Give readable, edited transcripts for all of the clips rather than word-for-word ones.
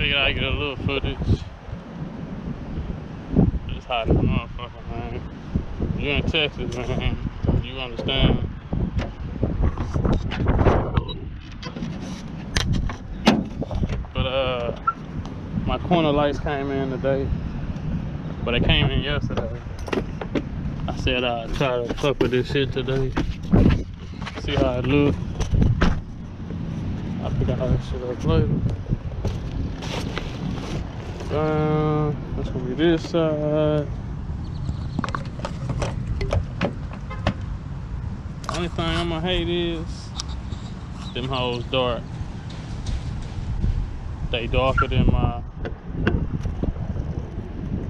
Figured I'd get a little footage. It's hot as a motherfucker, man. You in Texas, man. You understand. But my corner lights came in today. But they came in yesterday. I said I'd try to fuck with this shit today. See how it look. I'll pick all that shit up later. That's gonna be this side. Only thing I'ma hate is them hoes dark. They darker than my.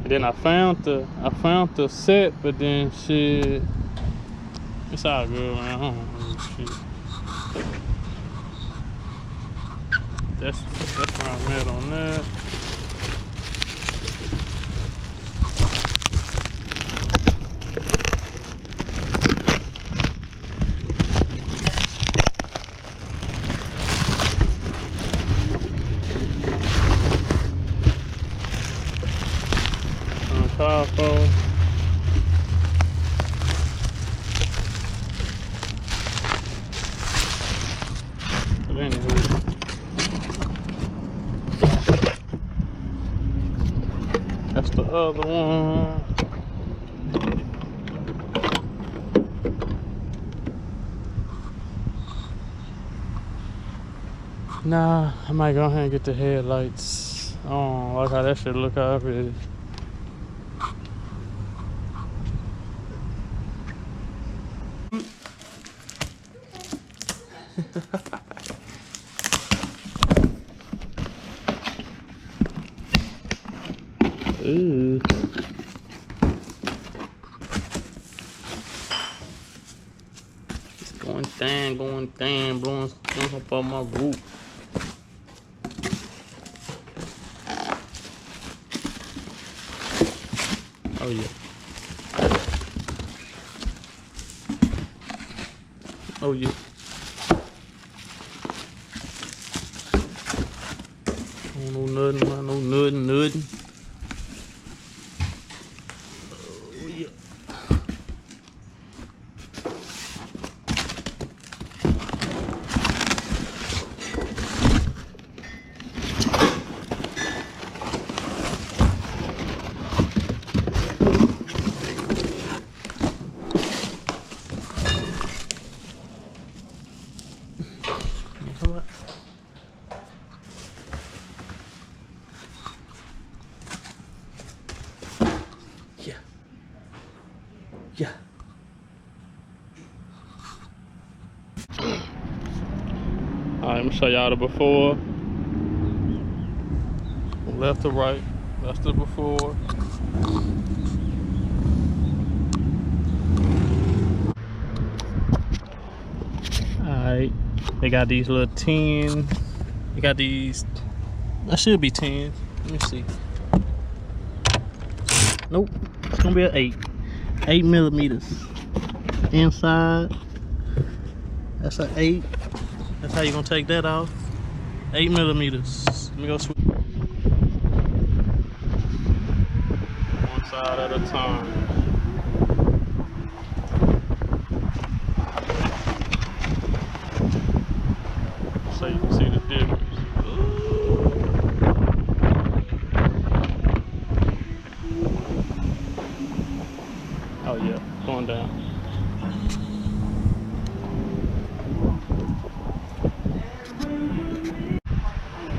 And then I found the set, but then shit, it's all good, man. I don't know shit. That's where I'm at on that. Car phone. But anyway, that's the other one. Nah, I might go ahead and get the headlights. Oh, like how that shit look already. Ooh. It's going down, blowing up on my roof. Oh yeah. Oh yeah. I don't know nothing, I know nothing. Oh yeah. Yeah. Alright, I'm gonna show y'all the before. Left to right. That's the before. Alright. They got these little 10. They got these. That should be 10. Let me see. Nope. It's gonna be an 8. 8 millimeters. Inside. That's an 8. That's how you gonna take that off. 8 millimeters. Let me go switch. One side at a time. So you can see the difference. Oh yeah, going down.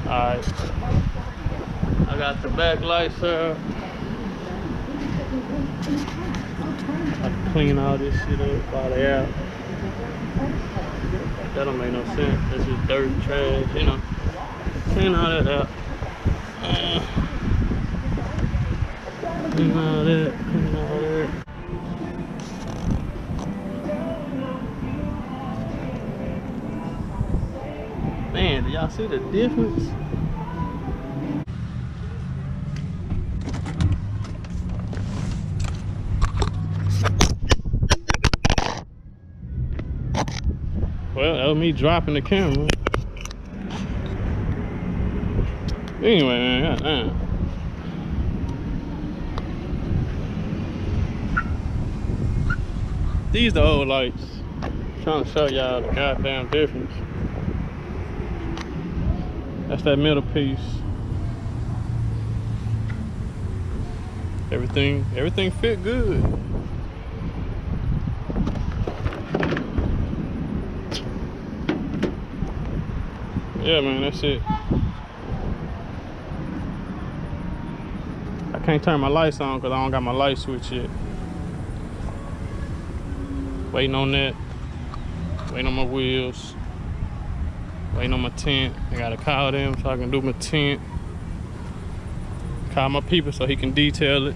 Alright. I got the back lights up. I have to clean all this shit up while they out. That don't make no sense. That's just dirt, trash, you know. Clean all that out. Clean all that. Man, do y'all see the difference? Well, that was me dropping the camera. Anyway, man, goddamn. These the old lights. Trying to show y'all the goddamn difference. That's that middle piece. Everything fit good. Yeah, man, that's it. I can't turn my lights on because I don't got my light switch yet. Waiting on that. Waiting on my wheels. Waiting on my tent. I gotta call them so I can do my tent. Call my people so he can detail it.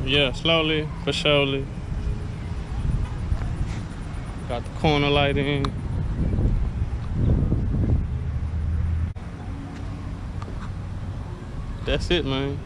Yeah, slowly but surely. Got the corner light in. That's it, man.